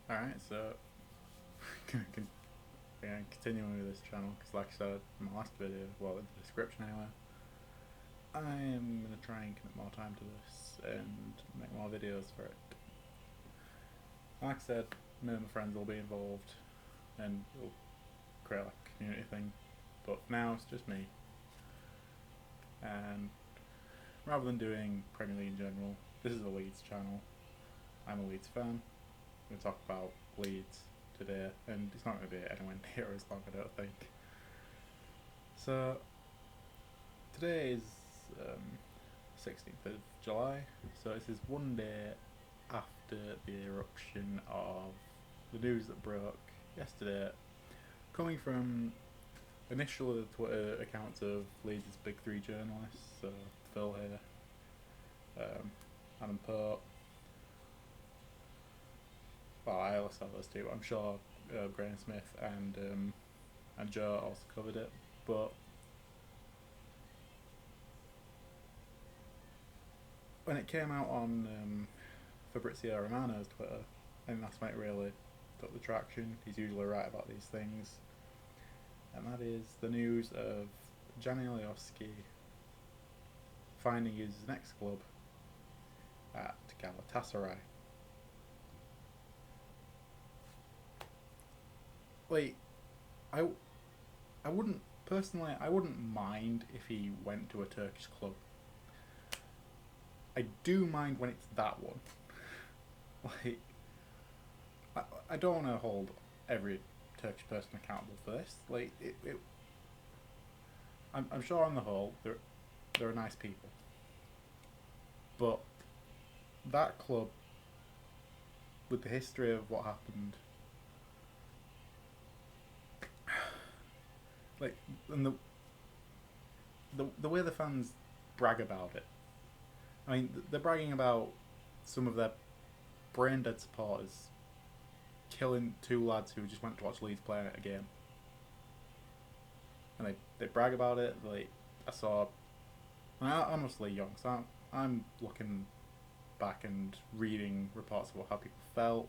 Alright, so continuing with this channel, because like I said in my last video, well, in the description anyway, I am going to try and commit more time to this and make more videos for it. Like I said, me and my friends will be involved and we'll create like a community thing, but for now it's just me. And rather than doing Premier League in general, this is a Leeds channel. I'm a Leeds fan. I'm going to talk about Leeds today, and it's not going to be anywhere near as long, I don't think. So today is 16th of July, so this is one day after the eruption of the news that broke yesterday, coming from initially the Twitter accounts of Leeds' big three journalists, so Phil here, Adam Pope. Well, I also saw those two, but I'm sure Graham Smith and Joe also covered it. But when it came out on Fabrizio Romano's Twitter, I think that's when it really took the traction. He's usually right about these things, and that is the news of Gjanni Alioski finding his next club at Galatasaray. Like, I wouldn't personally. I wouldn't mind if he went to a Turkish club. I do mind when it's that one. Like, I don't want to hold every Turkish person accountable for this. Like, I'm sure on the whole they're nice people, but that club, with the history of what happened, like, and the way the fans brag about it. I mean, they're bragging about some of their brain dead supporters killing two lads who just went to watch Leeds play a game, and they brag about it. Like, I saw, I'm mostly young, so I'm looking back and reading reports about how people felt.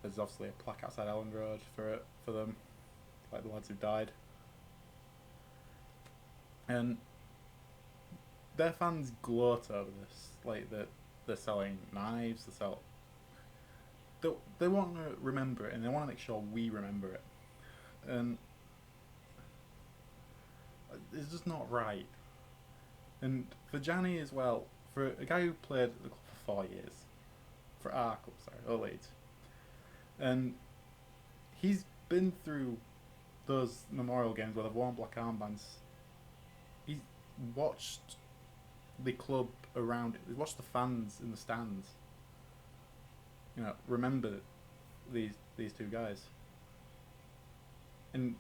There's obviously a plaque outside Elland Road for them, like the lads who died. And their fans gloat over this, like that they're selling knives, they want to remember it, and they want to make sure we remember it, and it's just not right. And for Gjanni as well, for a guy who played at the club for 4 years, for our club, sorry, Leeds, and he's been through those memorial games where they've worn black armbands. He's watched the club around it. He's watched the fans in the stands. Remember these two guys. And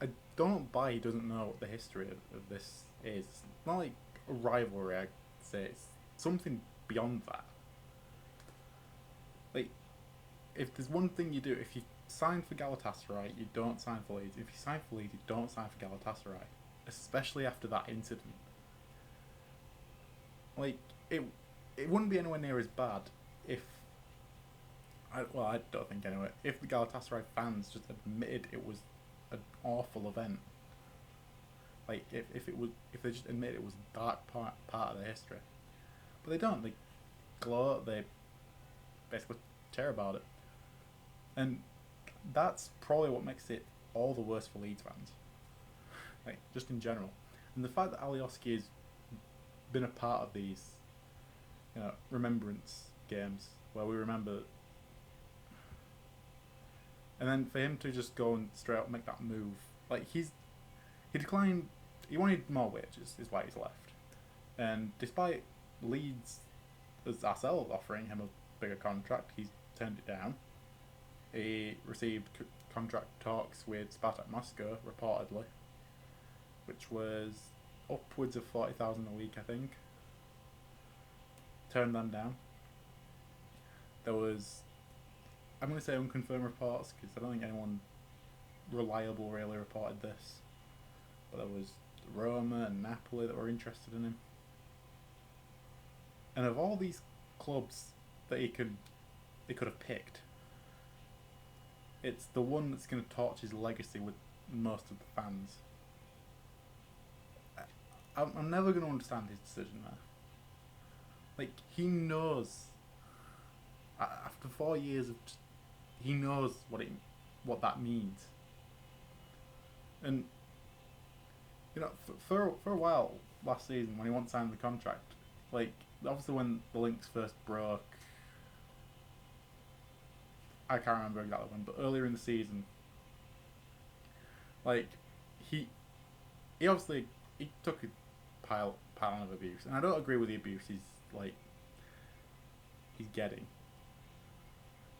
I don't buy he doesn't know what the history of this is. It's not like a rivalry, I'd say. It's something beyond that. Like, if there's one thing you do, if you sign for Galatasaray, you don't sign for Leeds. If you sign for Leeds, you don't sign for Galatasaray. Especially after that incident. Like, it wouldn't be anywhere near as bad if, I don't think anyway, if the Galatasaray fans just admitted it was an awful event. Like, if they just admit it was a dark part of their history. But they don't. They gloat, they basically care about it. And that's probably what makes it all the worse for Leeds fans. Like, just in general. And the fact that Alioski has been a part of these, remembrance games where we remember, and then for him to just go and straight up make that move, like, he declined. He wanted more wages, is why he's left. And despite Leeds as ourselves offering him a bigger contract, he's turned it down. He received contract talks with Spartak Moscow, reportedly, which was upwards of 40,000 a week, I think. Turned them down. There was, I'm going to say unconfirmed reports, because I don't think anyone reliable really reported this, but there was Roma and Napoli that were interested in him. And of all these clubs that he could have picked, it's the one that's going to torch his legacy with most of the fans. I'm never going to understand his decision there. Like, he knows, after 4 years of just, he knows what that means. And, you know, for a while last season, when he once signed the contract, like, obviously when the links first broke, I can't remember exactly when, but earlier in the season, like, he obviously, he took a pile of abuse, and I don't agree with the abuse he's getting.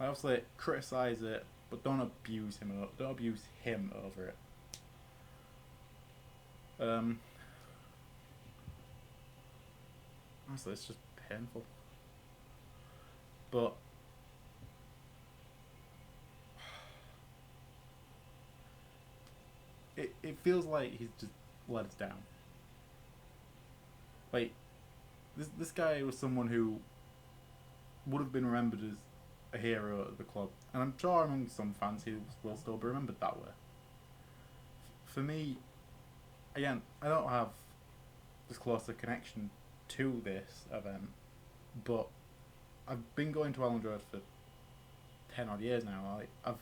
I obviously criticize it, but don't abuse him. Don't abuse him over it. Honestly, it's just painful. But it feels like he's just let us down. Like, this guy was someone who would have been remembered as a hero at the club, and I'm sure among some fans he will still be remembered that way. For me, again, I don't have this close a connection to this event, but I've been going to Elland Road for 10 odd years now. I've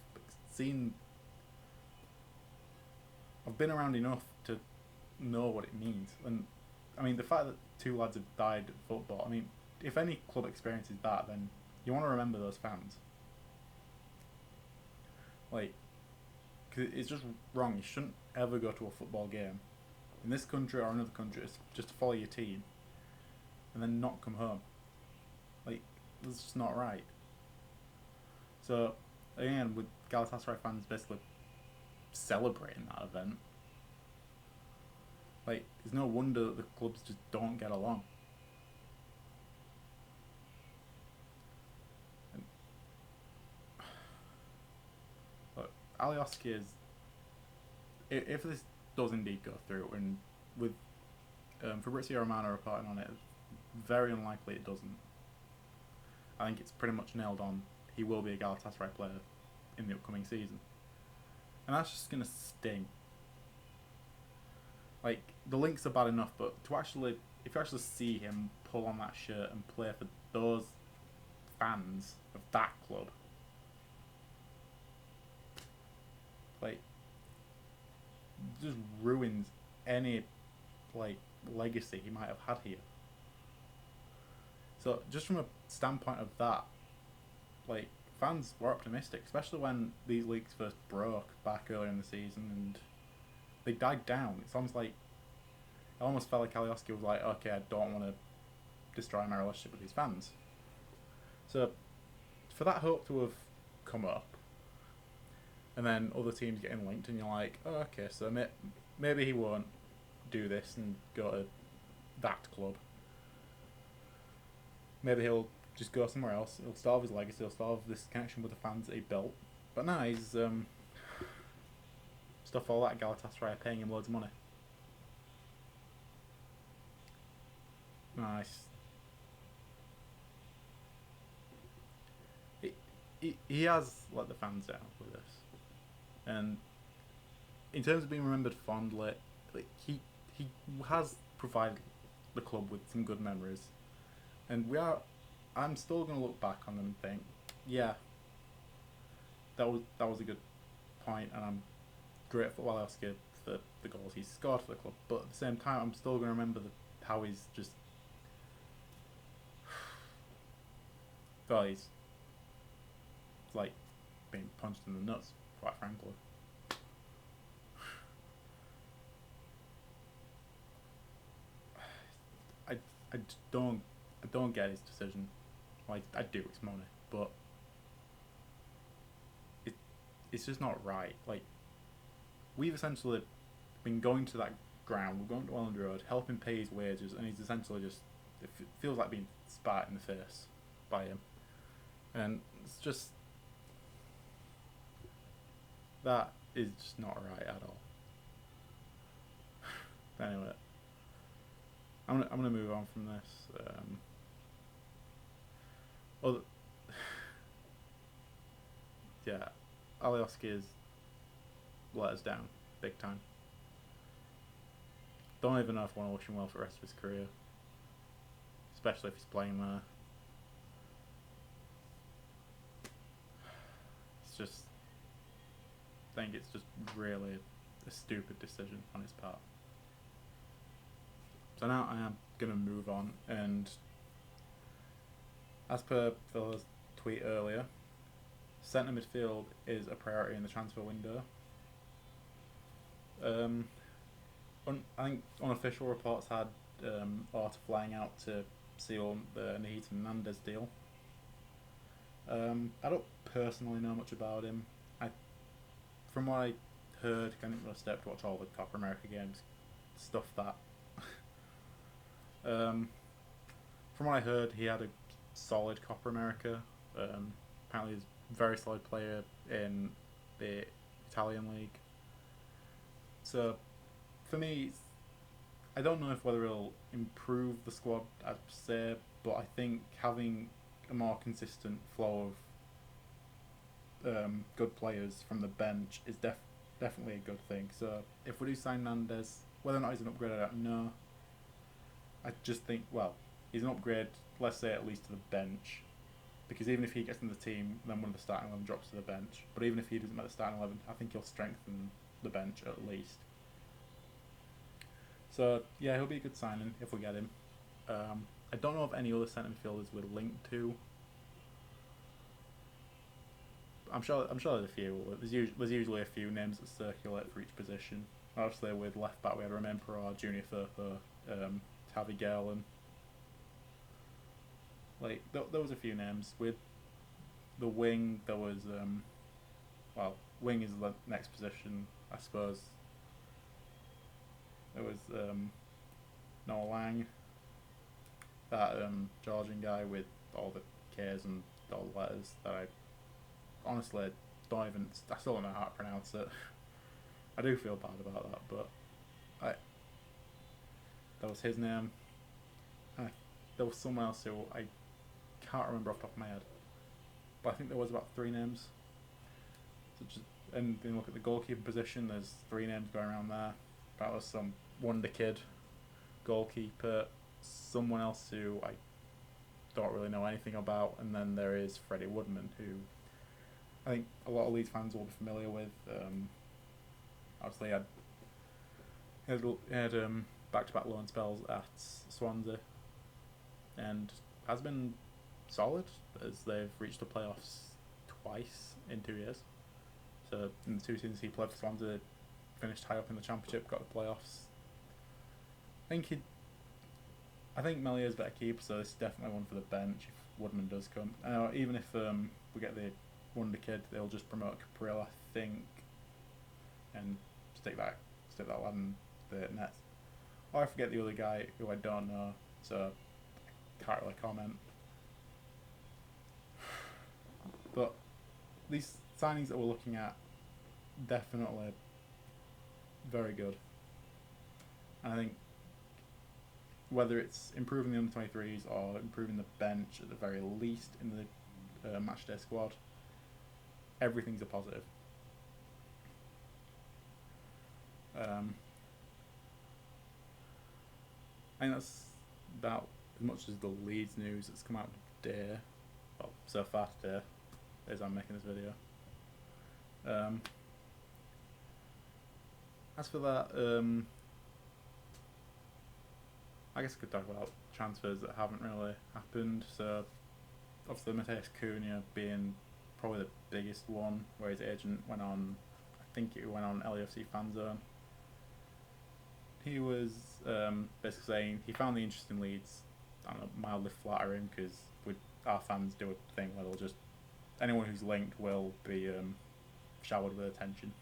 been around enough to know what it means, and I mean the fact that two lads have died at football. I mean, if any club experiences that, then you want to remember those fans. Like, cause it's just wrong. You shouldn't ever go to a football game in this country or another country just to follow your team and then not come home. Like, that's just not right. So, again, with Galatasaray fans basically celebrating that event, like, it's no wonder that the clubs just don't get along. And, look, Alioski is, if this does indeed go through, and with Fabrizio Romano reporting on it, very unlikely it doesn't. I think it's pretty much nailed on. He will be a Galatasaray player in the upcoming season, and that's just gonna sting. Like, the links are bad enough, but if you actually see him pull on that shirt and play for those fans of that club, like, just ruins any, like, legacy he might have had here. So just from a standpoint of that, like, fans were optimistic, especially when these leaks first broke back earlier in the season, and they died down. It's almost like, it almost felt like Alioski was like, okay, I don't want to destroy my relationship with these fans. So for that hope to have come up, and then other teams getting linked, and you're like, oh, okay, so maybe he won't do this and go to that club. Maybe he'll just go somewhere else. He'll still have his legacy. He'll still have this connection with the fans that he built. But now he's stuff all that Galatasaray are paying him loads of money. Nice. He has let the fans down with this, and in terms of being remembered fondly, like, he has provided the club with some good memories, and I'm still going to look back on them and think, yeah, that was a good point, and I'm grateful for Alioski for the goals he's scored for the club. But at the same time, I'm still going to remember how he's just, well, he's like being punched in the nuts, quite frankly. I don't get his decision. Well, I do, it's money, but it's just not right. Like, we've essentially been going to that ground, we're going to Elland Road, helping pay his wages, and he's essentially just, it feels like being spat in the face by him. And it's just, that is just not right at all. But anyway, I'm gonna move on from this. Yeah, Alioski has let us down big time. Don't even know if I want to wish him well for the rest of his career, especially if he's playing there. It's just, I think it's just really a stupid decision on his part. So now I am going to move on, and as per Phil's tweet earlier, centre midfield is a priority in the transfer window. I think unofficial reports had Orta flying out to seal the Nahid Fernandez deal. I don't personally know much about him. From what I heard, I didn't really step to watch all the Copa America games, stuff that. From what I heard, he had a solid Copa America. Apparently, he's a very solid player in the Italian league. So, for me, I don't know if whether it'll improve the squad, I'd say, but I think having a more consistent flow of good players from the bench is definitely a good thing. So if we do sign Nandez, whether or not he's an upgrade, I don't know. I just think, well, he's an upgrade, let's say at least to the bench, because even if he gets in the team, then one of the starting 11 drops to the bench. But even if he doesn't make the starting 11, I think he'll strengthen the bench at least. So yeah, he'll be a good signing if we get him. I don't know of any other centre midfielders we're linked to. I'm sure there's a few. There's usually a few names that circulate for each position. Obviously, with left back we had Romain Perraud, Junior Firpo, Tavi Galen. Like there was a few names. With the wing, there was wing is the next position, I suppose. There was Noah Lang, that Georgian guy with all the K's and all the letters that I honestly I still don't know how to pronounce it. I do feel bad about that, but that was his name. There was someone else who I can't remember off the top of my head, but I think there was about 3 names. And then look at the goalkeeper position, there's 3 names going around there. That was some wonder kid goalkeeper, someone else who I don't really know anything about, and then there is Freddie Woodman, who I think a lot of Leeds fans will be familiar with. Obviously, he had back-to-back loan spells at Swansea, and has been solid as they've reached the playoffs twice in 2 years. So in the 2 seasons he played for Swansea, finished high up in the Championship, got the playoffs. I think Melior's better keeper, so this is definitely one for the bench if Woodman does come. Even if we get the wonder kid, they'll just promote Caprill, I think, and stick that lad in the nets. Or I forget the other guy who I don't know, so I can't really comment. But these signings that we're looking at, definitely very good. And I think whether it's improving the under-23s or improving the bench at the very least in the matchday squad, everything's a positive. I think that's about as much as the Leeds news that's come out today, well, so far today, as I'm making this video. As for that, I guess I could talk about transfers that haven't really happened. So, obviously, Mateus Cunha being probably the biggest one, where his agent went on, I think it went on LAFC Fan Zone. He was basically saying he found the interest in Leeds, I don't know, mildly flattering, because our fans do a thing where they'll just, anyone who's linked will be showered with attention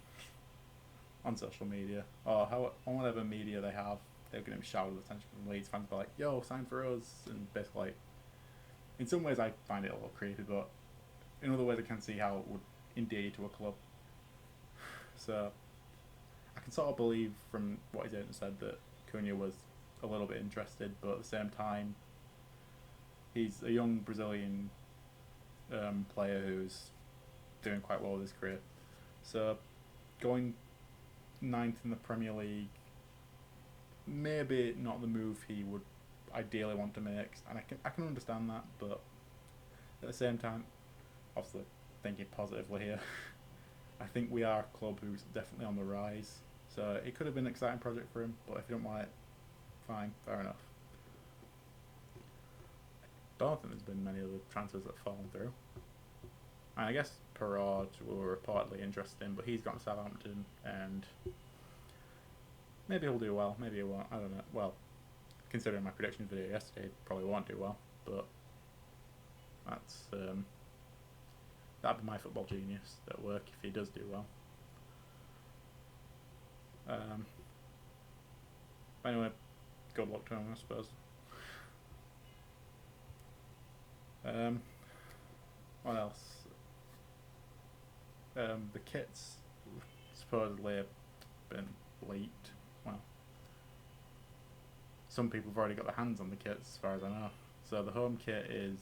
on social media, or on whatever media they have. They're going to be showered with attention from Leeds fans, be like, yo, sign for us, and basically, like, in some ways I find it a little creepy, but in other ways I can see how it would endear you to a club. So I can sort of believe from what his agent said that Cunha was a little bit interested, but at the same time, he's a young Brazilian player who's doing quite well with his career. So going ninth in the Premier League, maybe not the move he would ideally want to make, and I can understand that, but at the same time, obviously thinking positively here, I think we are a club who's definitely on the rise. So it could have been an exciting project for him, but if you don't want it, fine, fair enough. I don't think there's been many other transfers that have fallen through. And I guess Perraud we were reportedly interested in, but he's gone to Southampton, and maybe he'll do well, maybe he won't, I don't know. Well, considering my predictions video yesterday, he probably won't do well, but that's that'd be my football genius at work if he does do well. Anyway, good luck to him, I suppose. What else? The kit's supposedly have been leaked. Well, some people have already got their hands on the kits, as far as I know. So the home kit is.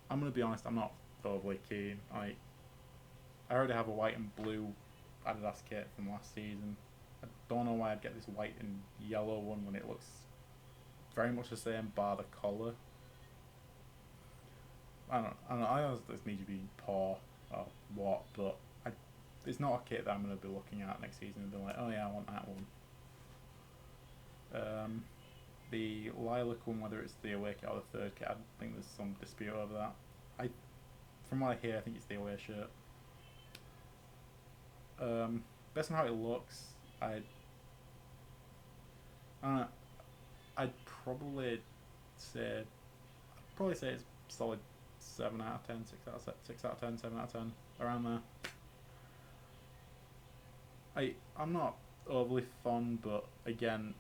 I'm gonna be honest, I'm not overly keen. I already have a white and blue Adidas kit from last season. I don't know why I'd get this white and yellow one when it looks very much the same, bar the collar. I don't know. I don't know if this needs to be poor or what, but it's not a kit that I'm going to be looking at next season and be like, oh yeah, I want that one. The lilac one, whether it's the away kit or the third kit, I think there's some dispute over that. From what I hear, I think it's the away shirt. Based on how it looks, I'd probably say it's solid 7 out of 10, 6 out of 10, 7 out of 10, around there. I'm not overly fond, but again,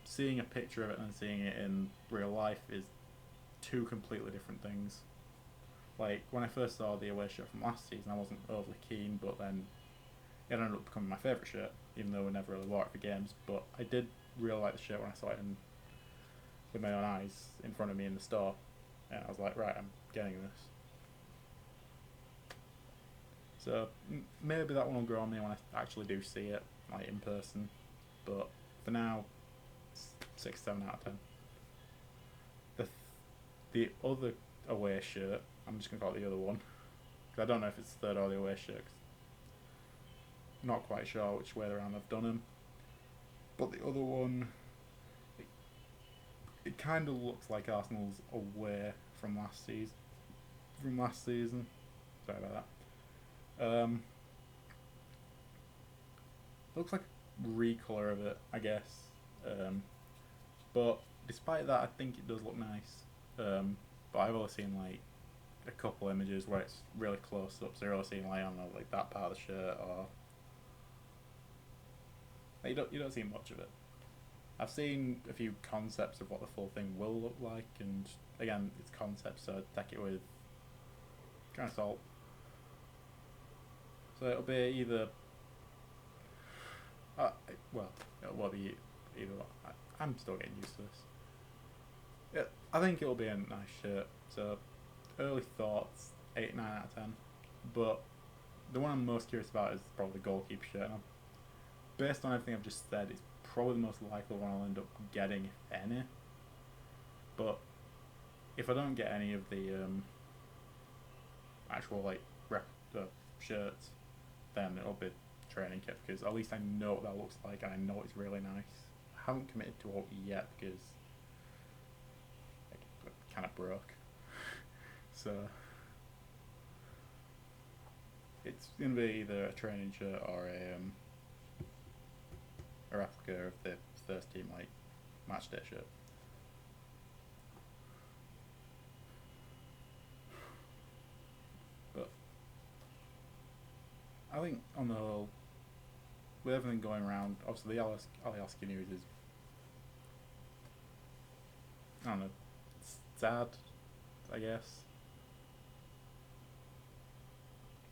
seeing a picture of it and seeing it in real life is two completely different things. Like, when I first saw the away shirt from last season, I wasn't overly keen, but then it ended up becoming my favourite shirt, even though we never really wore it for games. But I did really like the shirt when I saw it with my own eyes in front of me in the store. And I was like, right, I'm getting this. So maybe that one will grow on me when I actually do see it, like in person. But for now, 6, 7 out of 10. The other away shirt, I'm just going to call it the other one, because I don't know if it's the third or the away shirt. Not quite sure which way around I've done them. But the other one, it kind of looks like Arsenal's away from last season. Sorry about that. Looks like a recolour of it, I guess. But despite that, I think it does look nice. But I've only seen like a couple images where it's really close up, so you're only seeing like, I don't know, like that part of the shirt, or like, you don't see much of it. I've seen a few concepts of what the full thing will look like, and again, it's concepts, so take it with kind of salt. So it'll be either, it'll be either. I'm still getting used to this. Yeah, I think it'll be a nice shirt. So early thoughts, 8, 9 out of 10. But the one I'm most curious about is probably the goalkeeper shirt. Now, based on everything I've just said, it's probably the most likely one I'll end up getting, if any. But if I don't get any of the actual like shirts, then it'll be training kit, because at least I know what that looks like and I know it's really nice. I haven't committed to it yet because it kind of broke. So it's gonna be either a training shirt or a replica of the first team like match day shirt. But I think on the whole, with everything going around, obviously the Alioski news is, I don't know, sad, I guess.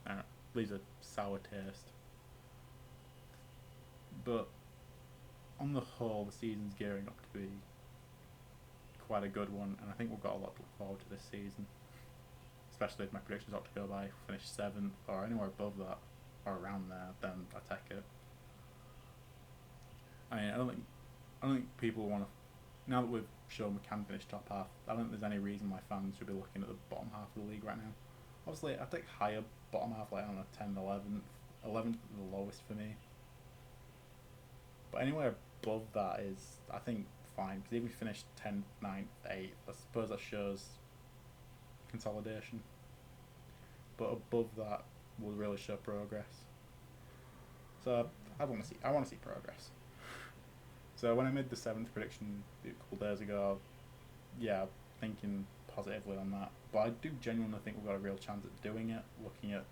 I don't know, leaves a sour taste. But on the whole, the season's gearing up to be quite a good one, and I think we've got a lot to look forward to this season. especially if my predictions ought to go by, finish 7th or anywhere above that or around there, then I take it. I mean, I don't think people want to. Now that we've shown we can finish top half, I don't think there's any reason why fans should be looking at the bottom half of the league right now. Obviously, I take higher bottom half, like I don't know, 10th, 11th. 11th is the lowest for me. But anywhere above that is, I think, fine. Because if we finish 10th, 9th, 8th, I suppose that shows consolidation. But above that will really show progress. So I want to see progress. So when I made the 7th prediction a couple days ago, yeah, thinking positively on that. But I do genuinely think we've got a real chance at doing it. Looking at,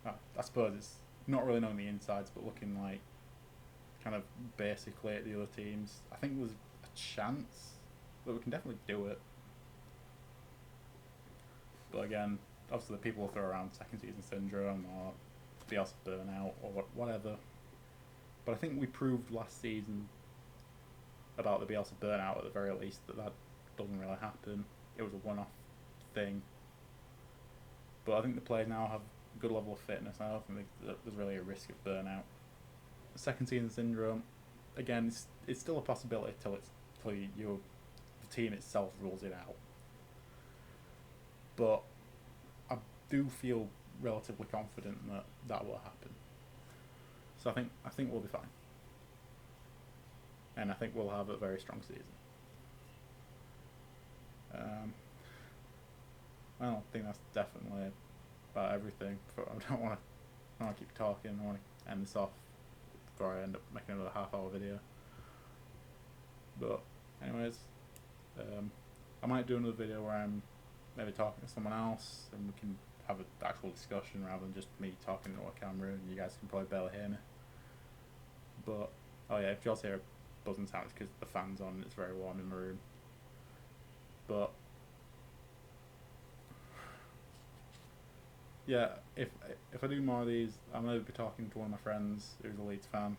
I suppose it's not really knowing the insides, but looking like kind of basically at the other teams, I think there's a chance that we can definitely do it. But again, obviously the people will throw around second season syndrome or Bielsa burnout or whatever. But I think we proved last season about the Bielsa burnout at the very least that doesn't really happen. It was a one-off thing. But I think the players now have a good level of fitness. I don't think there's really a risk of burnout. The second season syndrome, again, it's still a possibility till the team itself rules it out. But I do feel relatively confident that will happen. So I think we'll be fine. And I think we'll have a very strong season. I don't think that's definitely about everything. I don't want to keep talking. I want to end this off before I end up making another half-hour video. But anyways, I might do another video where I'm maybe talking to someone else and we can have an actual discussion rather than just me talking into a camera and you guys can probably barely hear me. But, oh yeah, if you also hear a buzzing sound, it's because the fan's on and it's very warm in my room. But, yeah, if I do more of these, I'll maybe be talking to one of my friends who's a Leeds fan.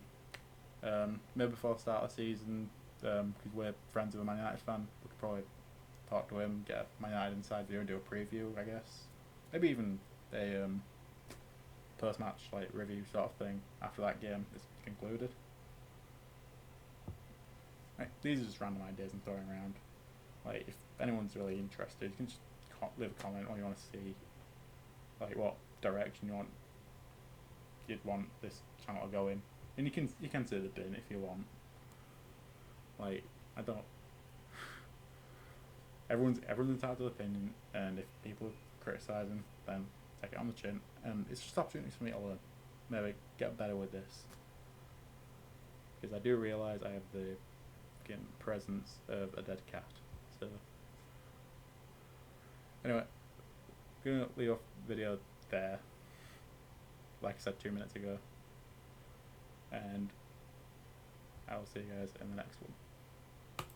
Maybe before the start of the season, because we're friends with a Man United fan, we could probably talk to him, get a Man United inside view and do a preview, I guess. Maybe even a post-match like review sort of thing after that game is concluded. Right, these are just random ideas I'm throwing around. Like, if anyone's really interested, you can just leave a comment what you want to see, like what direction you'd want this channel to go in, and you can say the bin if you want. Like, I don't. Everyone's entitled to opinion, and if people are criticising, then take it on the chin. And it's just opportunities for me to learn, maybe get better with this, because I do realise I have the fucking presence of a dead cat. So anyway, I'm gonna leave off the video there, like I said 2 minutes ago, and I will see you guys in the next one.